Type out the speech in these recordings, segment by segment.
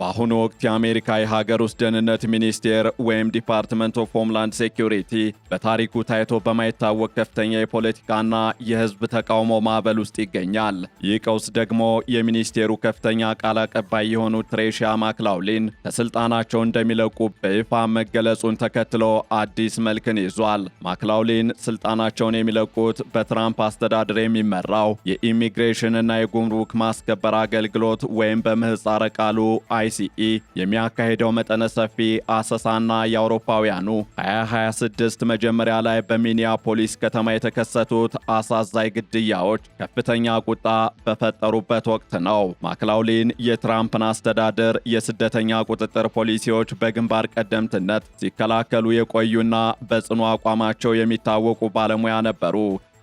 በአሁኑ ወቅት የአሜሪካ የሀገር ውስጥ ደህንነት ሚኒስቴር ወይም ዲፓርትመንት ኦፍ ሆምላንድ ሴኩሪቲ በታሪኩ ታይቶ በማይታወቅ ከፍተኛ የፖለቲካና የሕዝብ ተቃውሞ ማዕበል ውስጥ ይገኛል። ይህ ቀውስ ደግሞ የሚኒስቴሩ ከፍተኛ ቃል አቀባይ የሆኑት ትሬሺያ ማክላውሊን ከስልጣናቸው እንደሚለቁ በይፋ መገለጹን ተከትሎ አዲስ መልክን ይዟል። ማክላውሊን ስልጣናቸውን የሚለቁት በትራምፕ አስተዳደር የሚመራው የኢሚግሬሽንና የጉምሩክ ማስከበር አገልግሎት ወይም በምህጻረ ቃሉ ICE የሚያካሄደው መጠነ ሰፊ አሰሳና የአውሮፓውያኑ 2026 መጀመሪያ ላይ በሚኒያፖሊስ ከተማ የተከሰቱት አሳዛኝ ግድያዎች ከፍተኛ ቁጣ በፈጠሩበት ወቅት ነው። ማክላውሊን የትራምፕን አስተዳደር የስደተኛ ቁጥጥር ፖሊሲዎች በግንባር ቀደምትነት ሲከላከሉ የቆዩና በጽኑ አቋማቸው የሚታወቁ ባለሙያ ነበሩ።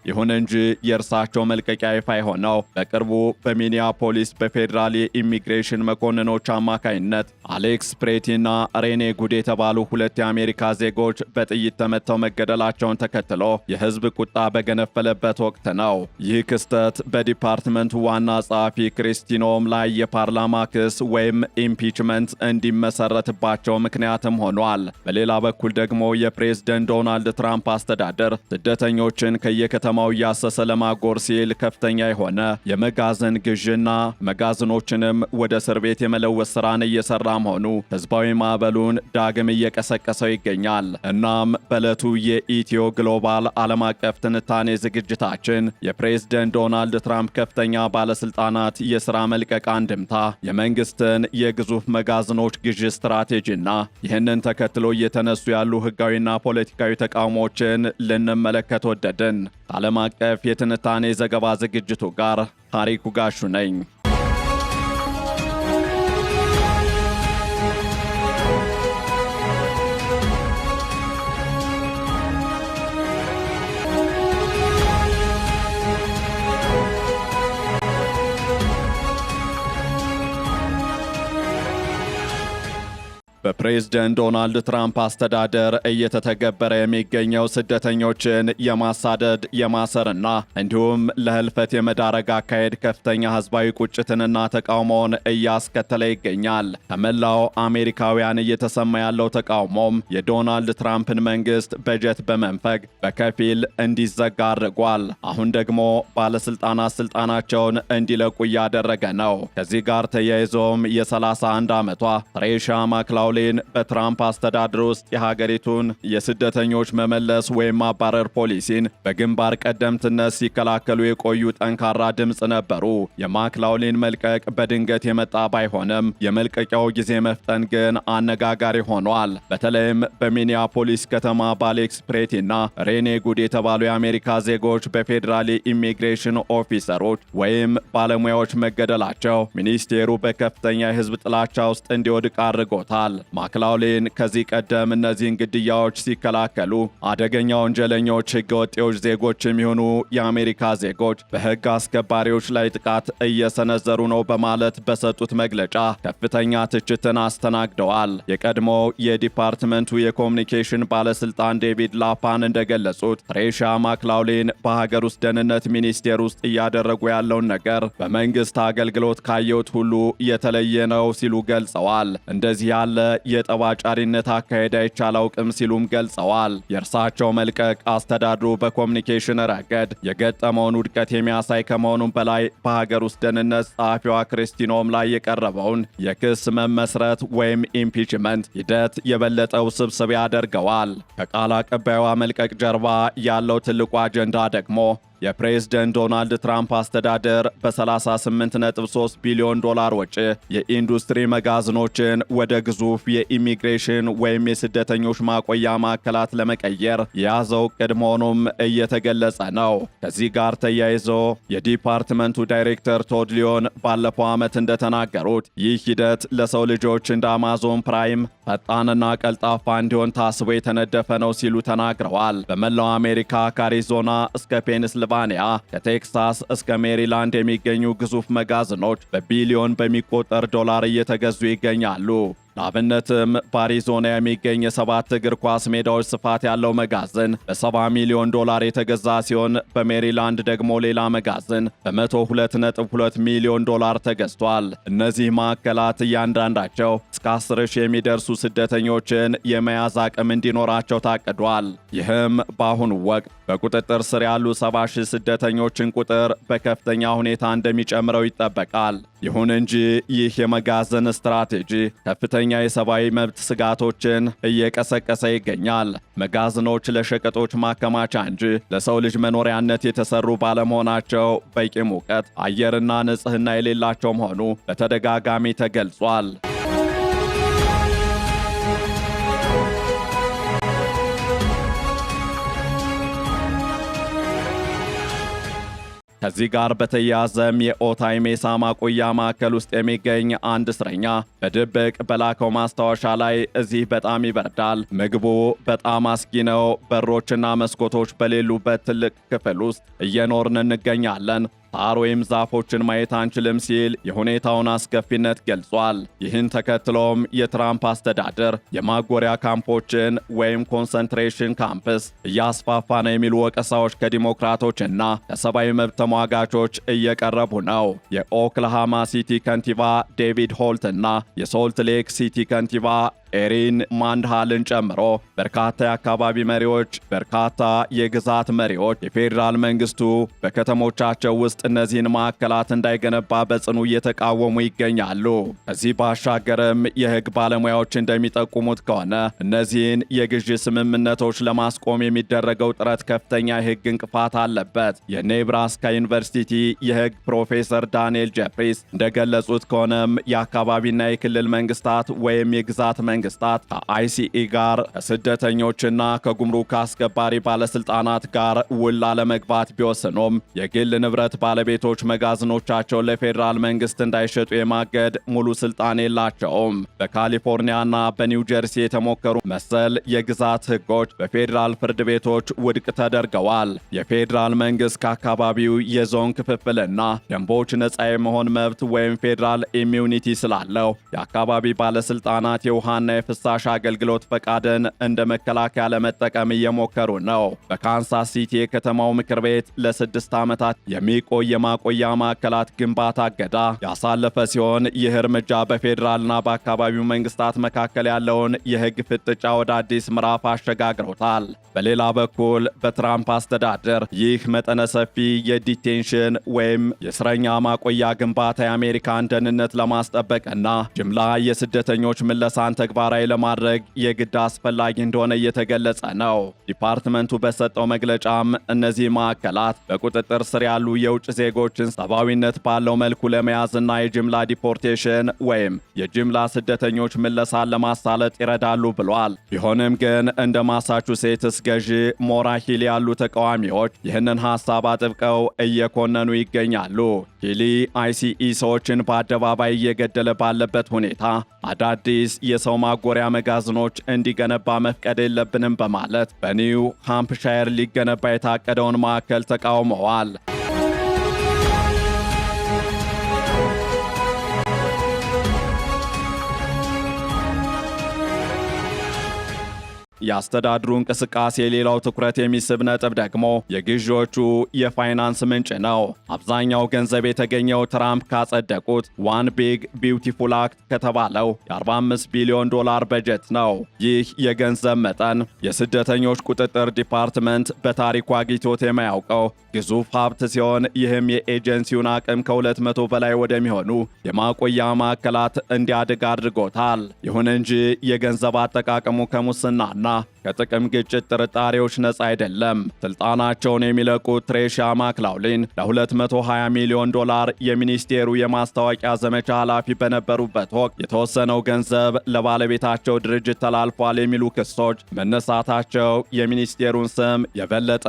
ይሁን እንጂ የእርሳቸው መልቀቂያ ይፋ የሆነው በቅርቡ በሚኒያፖሊስ በፌዴራል የኢሚግሬሽን መኮንኖች አማካይነት አሌክስ ፕሬቲና ሬኔ ጉድ የተባሉ ሁለት የአሜሪካ ዜጎች በጥይት ተመተው መገደላቸውን ተከትሎ የሕዝብ ቁጣ በገነፈለበት ወቅት ነው። ይህ ክስተት በዲፓርትመንቱ ዋና ጸሐፊ ክሪስቲኖም ላይ የፓርላማ ክስ ወይም ኢምፒችመንት እንዲመሰረትባቸው ምክንያትም ሆኗል። በሌላ በኩል ደግሞ የፕሬዝደንት ዶናልድ ትራምፕ አስተዳደር ስደተኞችን ከየከተማ እያሰሰ ለማጎር ሲል ከፍተኛ የሆነ የመጋዘን ግዥና መጋዘኖችንም ወደ እስር ቤት የመለወስ ስራን እየሰራ መሆኑ ህዝባዊ ማዕበሉን ዳግም እየቀሰቀሰው ይገኛል። እናም በዕለቱ የኢትዮ ግሎባል ዓለም አቀፍ ትንታኔ ዝግጅታችን የፕሬዝደንት ዶናልድ ትራምፕ ከፍተኛ ባለስልጣናት የሥራ መልቀቅ አንድምታ፣ የመንግስትን የግዙፍ መጋዘኖች ግዥ ስትራቴጂና ይህንን ተከትሎ እየተነሱ ያሉ ህጋዊና ፖለቲካዊ ተቃውሞችን ልንመለከት ወደድን። ዓለም አቀፍ የትንታኔ ዘገባ ዝግጅቱ ጋር ታሪኩ ጋሹ ነኝ። በፕሬዝደንት ዶናልድ ትራምፕ አስተዳደር እየተተገበረ የሚገኘው ስደተኞችን የማሳደድ የማሰርና እንዲሁም ለህልፈት የመዳረግ አካሄድ ከፍተኛ ህዝባዊ ቁጭትንና ተቃውሞውን እያስከተለ ይገኛል። ከመላው አሜሪካውያን እየተሰማ ያለው ተቃውሞም የዶናልድ ትራምፕን መንግስት በጀት በመንፈግ በከፊል እንዲዘጋ አድርጓል። አሁን ደግሞ ባለስልጣናት ስልጣናቸውን እንዲለቁ እያደረገ ነው። ከዚህ ጋር ተያይዞም የ31 ዓመቷ ትሬሺያ ማክላውሊን በትራምፕ አስተዳደር ውስጥ የሀገሪቱን የስደተኞች መመለስ ወይም ማባረር ፖሊሲን በግንባር ቀደምትነት ሲከላከሉ የቆዩ ጠንካራ ድምፅ ነበሩ። የማክላውሊን መልቀቅ በድንገት የመጣ ባይሆንም የመልቀቂያው ጊዜ መፍጠን ግን አነጋጋሪ ሆኗል። በተለይም በሚኒያፖሊስ ከተማ በአሌክስ ፕሬቲና ሬኔ ጉድ የተባሉ የአሜሪካ ዜጎች በፌዴራል የኢሚግሬሽን ኦፊሰሮች ወይም ባለሙያዎች መገደላቸው ሚኒስቴሩ በከፍተኛ የህዝብ ጥላቻ ውስጥ እንዲወድቅ አድርጎታል። ማክላውሊን ከዚህ ቀደም እነዚህን ግድያዎች ሲከላከሉ አደገኛ ወንጀለኞች፣ ህገወጤዎች ዜጎች የሚሆኑ የአሜሪካ ዜጎች በህግ አስከባሪዎች ላይ ጥቃት እየሰነዘሩ ነው በማለት በሰጡት መግለጫ ከፍተኛ ትችትን አስተናግደዋል። የቀድሞው የዲፓርትመንቱ የኮሚኒኬሽን ባለስልጣን ዴቪድ ላፓን እንደገለጹት ትሬሺያ ማክላውሊን በሀገር ውስጥ ደህንነት ሚኒስቴር ውስጥ እያደረጉ ያለውን ነገር በመንግስት አገልግሎት ካየሁት ሁሉ የተለየ ነው ሲሉ ገልጸዋል። እንደዚህ ያለ የጠባጫሪነት አካሄድ አይቼ አላውቅም ሲሉም ገልጸዋል። የእርሳቸው መልቀቅ አስተዳድሩ በኮሚኒኬሽን ረገድ የገጠመውን ውድቀት የሚያሳይ ከመሆኑም በላይ በሀገር ውስጥ ደህንነት ጸሐፊዋ ክሪስቲኖም ላይ የቀረበውን የክስ መመስረት ወይም ኢምፒችመንት ሂደት የበለጠ ውስብስብ ያደርገዋል። ከቃል አቀባይዋ መልቀቅ ጀርባ ያለው ትልቁ አጀንዳ ደግሞ የፕሬዝደንት ዶናልድ ትራምፕ አስተዳደር በ38.3 ቢሊዮን ዶላር ወጪ የኢንዱስትሪ መጋዘኖችን ወደ ግዙፍ የኢሚግሬሽን ወይም የስደተኞች ማቆያ ማዕከላት ለመቀየር የያዘው ዕቅድ መሆኑም እየተገለጸ ነው። ከዚህ ጋር ተያይዞ የዲፓርትመንቱ ዳይሬክተር ቶድ ሊዮን ባለፈው ዓመት እንደተናገሩት ይህ ሂደት ለሰው ልጆች እንደ አማዞን ፕራይም ፈጣንና ቀልጣፋ እንዲሆን ታስቦ የተነደፈ ነው ሲሉ ተናግረዋል። በመላው አሜሪካ ከአሪዞና እስከ ፔንስልቫኒያ ከቴክሳስ እስከ ሜሪላንድ የሚገኙ ግዙፍ መጋዘኖች በቢሊዮን በሚቆጠር ዶላር እየተገዙ ይገኛሉ። ለአብነትም በአሪዞና የሚገኝ የ7 እግር ኳስ ሜዳዎች ስፋት ያለው መጋዘን በ70 ሚሊዮን ዶላር የተገዛ ሲሆን በሜሪላንድ ደግሞ ሌላ መጋዘን በ102.2 ሚሊዮን ዶላር ተገዝቷል። እነዚህ ማዕከላት እያንዳንዳቸው እስከ 10,000 የሚደርሱ ስደተኞችን የመያዝ አቅም እንዲኖራቸው ታቅዷል። ይህም በአሁኑ ወቅት በቁጥጥር ስር ያሉ 70,000 ስደተኞችን ቁጥር በከፍተኛ ሁኔታ እንደሚጨምረው ይጠበቃል። ይሁን እንጂ ይህ የመጋዘን ስትራቴጂ ከፍተኛ የሰብአዊ መብት ስጋቶችን እየቀሰቀሰ ይገኛል። መጋዘኖች ለሸቀጦች ማከማቻ እንጂ ለሰው ልጅ መኖሪያነት የተሰሩ ባለመሆናቸው በቂ ሙቀት፣ አየርና ንጽህና የሌላቸው መሆኑ በተደጋጋሚ ተገልጿል። ከዚህ ጋር በተያያዘም የኦታይ ሜሳ ማቆያ ማዕከል ውስጥ የሚገኝ አንድ እስረኛ በድብቅ በላከው ማስታወሻ ላይ እዚህ በጣም ይበርዳል፣ ምግቡ በጣም አስጊ ነው፣ በሮችና መስኮቶች በሌሉበት ትልቅ ክፍል ውስጥ እየኖርን እንገኛለን፣ ሳር ወይም ዛፎችን ማየት አንችልም ሲል የሁኔታውን አስከፊነት ገልጿል። ይህን ተከትሎም የትራምፕ አስተዳደር የማጎሪያ ካምፖችን ወይም ኮንሰንትሬሽን ካምፕስ እያስፋፋ ነው የሚሉ ወቀሳዎች ከዲሞክራቶችና ከሰብአዊ መብት ተሟጋቾች እየቀረቡ ነው። የኦክላሃማ ሲቲ ከንቲባ ዴቪድ ሆልት እና የሶልት ሌክ ሲቲ ከንቲባ ኤሪን ማንድሃልን ጨምሮ በርካታ የአካባቢ መሪዎች፣ በርካታ የግዛት መሪዎች የፌዴራል መንግስቱ በከተሞቻቸው ውስጥ እነዚህን ማዕከላት እንዳይገነባ በጽኑ እየተቃወሙ ይገኛሉ። ከዚህ ባሻገርም የህግ ባለሙያዎች እንደሚጠቁሙት ከሆነ እነዚህን የግዢ ስምምነቶች ለማስቆም የሚደረገው ጥረት ከፍተኛ የህግ እንቅፋት አለበት። የኔብራስካ ዩኒቨርሲቲ የህግ ፕሮፌሰር ዳንኤል ጄፍሪስ እንደገለጹት ከሆነም የአካባቢና የክልል መንግስታት ወይም የግዛት መንግስታት ከአይሲኢ ጋር ከስደተኞችና ከጉምሩክ አስከባሪ ባለስልጣናት ጋር ውል ላለመግባት ቢወስኑም የግል ንብረት ባለቤቶች መጋዘኖቻቸውን ለፌዴራል መንግስት እንዳይሸጡ የማገድ ሙሉ ስልጣን የላቸውም። በካሊፎርኒያና በኒው ጀርሲ የተሞከሩ መሰል የግዛት ህጎች በፌዴራል ፍርድ ቤቶች ውድቅ ተደርገዋል። የፌዴራል መንግስት ከአካባቢው የዞን ክፍፍልና ደንቦች ነጻ የመሆን መብት ወይም ፌዴራል ኢሚዩኒቲ ስላለው የአካባቢ ባለስልጣናት የውሃና የፍሳሽ አገልግሎት ፈቃድን እንደ መከላከያ ለመጠቀም እየሞከሩ ነው። በካንሳስ ሲቲ የከተማው ምክር ቤት ለ6 ዓመታት የሚቆይ የማቆያ ማዕከላት ግንባታ እገዳ ያሳለፈ ሲሆን ይህ እርምጃ በፌዴራልና በአካባቢው መንግስታት መካከል ያለውን የህግ ፍጥጫ ወደ አዲስ ምዕራፍ አሸጋግሮታል። በሌላ በኩል በትራምፕ አስተዳደር ይህ መጠነ ሰፊ የዲቴንሽን ወይም የእስረኛ ማቆያ ግንባታ የአሜሪካን ደህንነት ለማስጠበቅና ጅምላ የስደተኞች ምለሳን ተግባራዊ ለማድረግ የግድ አስፈላጊ እንደሆነ እየተገለጸ ነው። ዲፓርትመንቱ በሰጠው መግለጫም እነዚህ ማዕከላት በቁጥጥር ስር ያሉ የውጭ ዜጎችን ሰብአዊነት ባለው መልኩ ለመያዝና የጅምላ ዲፖርቴሽን ወይም የጅምላ ስደተኞች ምለሳን ለማሳለጥ ይረዳሉ ብሏል። ቢሆንም ግን እንደ ማሳቹሴትስ ገዢ ሞራ ሂሊ ያሉ ተቃዋሚዎች ይህንን ሐሳብ አጥብቀው እየኮነኑ ይገኛሉ። ሂሊ አይሲኢ ሰዎችን በአደባባይ እየገደለ ባለበት ሁኔታ አዳዲስ የሰው ማጎሪያ መጋዘኖች እንዲገነባ መፍቀድ የለብንም በማለት በኒው ሃምፕሻየር ሊገነባ የታቀደውን ማዕከል ተቃውመዋል። የአስተዳድሩ እንቅስቃሴ ሌላው ትኩረት የሚስብ ነጥብ ደግሞ የግዢዎቹ የፋይናንስ ምንጭ ነው። አብዛኛው ገንዘብ የተገኘው ትራምፕ ካጸደቁት ዋን ቢግ ቢውቲፉል አክት ከተባለው የ45 ቢሊዮን ዶላር በጀት ነው። ይህ የገንዘብ መጠን የስደተኞች ቁጥጥር ዲፓርትመንት በታሪኩ አግኝቶት የማያውቀው ግዙፍ ሀብት ሲሆን ይህም የኤጀንሲውን አቅም ከ200 በላይ ወደሚሆኑ የማቆያ ማዕከላት እንዲያድግ አድርጎታል። ይሁን እንጂ የገንዘብ አጠቃቀሙ ከሙስናና ከጥቅም ግጭት ጥርጣሬዎች ነፃ አይደለም። ስልጣናቸውን የሚለቁት ትሬሻ ማክላውሊን ለ220 ሚሊዮን ዶላር የሚኒስቴሩ የማስታወቂያ ዘመቻ ኃላፊ በነበሩበት ወቅት የተወሰነው ገንዘብ ለባለቤታቸው ድርጅት ተላልፏል የሚሉ ክሶች መነሳታቸው የሚኒስቴሩን ስም የበለጠ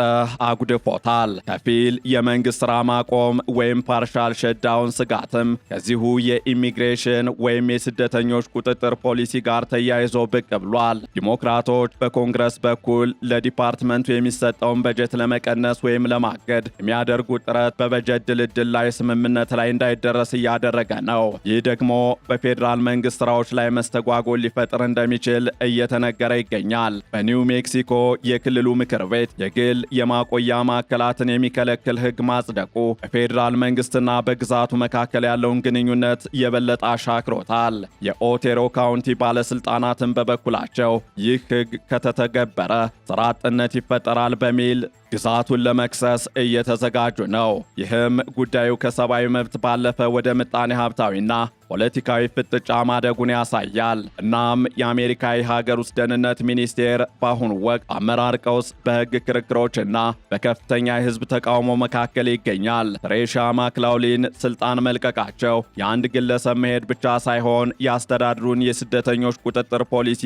አጉድፎታል። ከፊል የመንግስት ሥራ ማቆም ወይም ፓርሻል ሸዳውን ስጋትም ከዚሁ የኢሚግሬሽን ወይም የስደተኞች ቁጥጥር ፖሊሲ ጋር ተያይዞ ብቅ ብሏል። ዲሞክራቶች በኮንግረስ በኩል ለዲፓርትመንቱ የሚሰጠውን በጀት ለመቀነስ ወይም ለማገድ የሚያደርጉት ጥረት በበጀት ድልድል ላይ ስምምነት ላይ እንዳይደረስ እያደረገ ነው። ይህ ደግሞ በፌዴራል መንግስት ስራዎች ላይ መስተጓጎል ሊፈጥር እንደሚችል እየተነገረ ይገኛል። በኒው ሜክሲኮ የክልሉ ምክር ቤት የግል የማቆያ ማዕከላትን የሚከለክል ሕግ ማጽደቁ በፌዴራል መንግስትና በግዛቱ መካከል ያለውን ግንኙነት የበለጠ አሻክሮታል። የኦቴሮ ካውንቲ ባለስልጣናትን በበኩላቸው ይህ ሕግ ከተተገበረ ስራ አጥነት ይፈጠራል በሚል ግዛቱን ለመክሰስ እየተዘጋጁ ነው። ይህም ጉዳዩ ከሰብአዊ መብት ባለፈ ወደ ምጣኔ ሀብታዊና ፖለቲካዊ ፍጥጫ ማደጉን ያሳያል። እናም የአሜሪካ የሀገር ውስጥ ደህንነት ሚኒስቴር በአሁኑ ወቅት አመራር ቀውስ፣ በሕግ ክርክሮችና በከፍተኛ የህዝብ ተቃውሞ መካከል ይገኛል። ትሬሻ ማክላውሊን ስልጣን መልቀቃቸው የአንድ ግለሰብ መሄድ ብቻ ሳይሆን የአስተዳድሩን የስደተኞች ቁጥጥር ፖሊሲ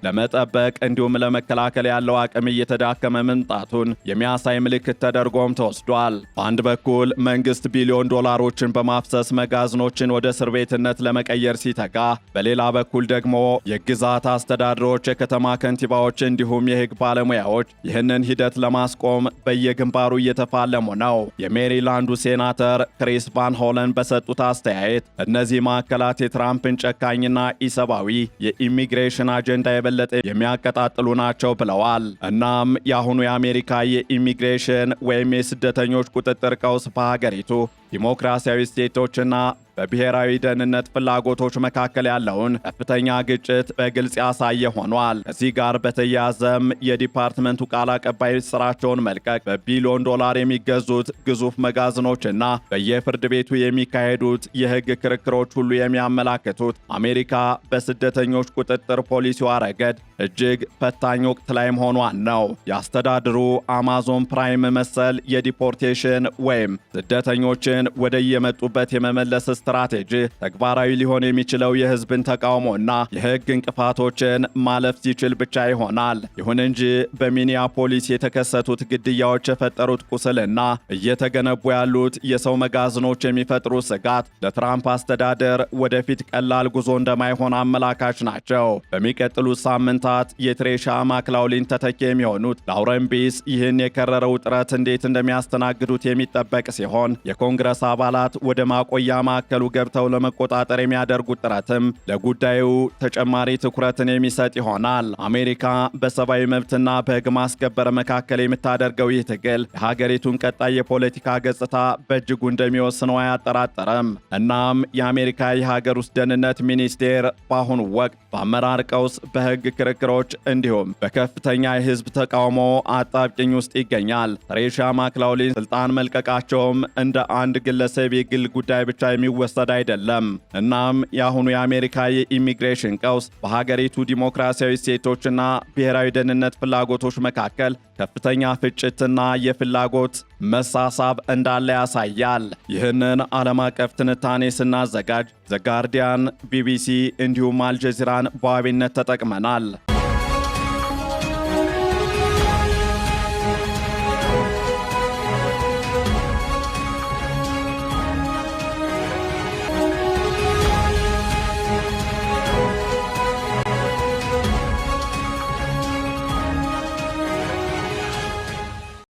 ለመጠበቅ እንዲሁም ለመከላከል ያለው አቅም እየተዳከመ መምጣቱን የሚያሳይ ምልክት ተደርጎም ተወስዷል። በአንድ በኩል መንግስት ቢሊዮን ዶላሮችን በማፍሰስ መጋዘኖችን ወደ እስር ቤት ለመቀየር ሲተጋ፣ በሌላ በኩል ደግሞ የግዛት አስተዳደሮች፣ የከተማ ከንቲባዎች እንዲሁም የህግ ባለሙያዎች ይህንን ሂደት ለማስቆም በየግንባሩ እየተፋለሙ ነው። የሜሪላንዱ ሴናተር ክሪስ ቫን ሆለን በሰጡት አስተያየት እነዚህ ማዕከላት የትራምፕን ጨካኝና ኢሰብአዊ የኢሚግሬሽን አጀንዳ የበለጠ የሚያቀጣጥሉ ናቸው ብለዋል። እናም የአሁኑ የአሜሪካ የኢሚግሬሽን ወይም የስደተኞች ቁጥጥር ቀውስ በሀገሪቱ ዲሞክራሲያዊ እሴቶችና በብሔራዊ ደህንነት ፍላጎቶች መካከል ያለውን ከፍተኛ ግጭት በግልጽ ያሳየ ሆኗል። ከዚህ ጋር በተያያዘም የዲፓርትመንቱ ቃል አቀባይ ስራቸውን መልቀቅ፣ በቢሊዮን ዶላር የሚገዙት ግዙፍ መጋዘኖችና በየፍርድ ቤቱ የሚካሄዱት የህግ ክርክሮች ሁሉ የሚያመላክቱት አሜሪካ በስደተኞች ቁጥጥር ፖሊሲዋ ረገድ እጅግ ፈታኝ ወቅት ላይ መሆኗን ነው። የአስተዳድሩ አማዞን ፕራይም መሰል የዲፖርቴሽን ወይም ስደተኞችን ወደ የመጡበት የመመለስ ስትራቴጂ ተግባራዊ ሊሆን የሚችለው የህዝብን ተቃውሞና የህግ እንቅፋቶችን ማለፍ ሲችል ብቻ ይሆናል። ይሁን እንጂ በሚኒያፖሊስ የተከሰቱት ግድያዎች የፈጠሩት ቁስልና እየተገነቡ ያሉት የሰው መጋዘኖች የሚፈጥሩት ስጋት ለትራምፕ አስተዳደር ወደፊት ቀላል ጉዞ እንደማይሆን አመላካች ናቸው። በሚቀጥሉት ሳምንታት የትሬሻ ማክላውሊን ተተኪ የሚሆኑት ላውረን ቢስ ይህን የከረረ ውጥረት እንዴት እንደሚያስተናግዱት የሚጠበቅ ሲሆን የኮንግረስ አባላት ወደ ማቆያ ማዕከሉ ገብተው ለመቆጣጠር የሚያደርጉት ጥረትም ለጉዳዩ ተጨማሪ ትኩረትን የሚሰጥ ይሆናል። አሜሪካ በሰብአዊ መብትና በሕግ ማስከበር መካከል የምታደርገው ይህ ትግል የሀገሪቱን ቀጣይ የፖለቲካ ገጽታ በእጅጉ እንደሚወስነው አያጠራጥርም። እናም የአሜሪካ የሀገር ውስጥ ደህንነት ሚኒስቴር በአሁኑ ወቅት በአመራር ቀውስ፣ በሕግ ክርክሮች እንዲሁም በከፍተኛ የህዝብ ተቃውሞ አጣብቂኝ ውስጥ ይገኛል። ትሬሻ ማክላውሊን ስልጣን መልቀቃቸውም እንደ አንድ ግለሰብ የግል ጉዳይ ብቻ የሚወሰድ አይደለም። እናም የአሁኑ የአሜሪካ የኢሚግሬሽን ቀውስ በሀገሪቱ ዲሞክራሲያዊ እሴቶችና ብሔራዊ ደህንነት ፍላጎቶች መካከል ከፍተኛ ፍጭትና የፍላጎት መሳሳብ እንዳለ ያሳያል። ይህንን ዓለም አቀፍ ትንታኔ ስናዘጋጅ ዘጋርዲያን፣ ቢቢሲ እንዲሁም አልጀዚራን በዋቢነት ተጠቅመናል።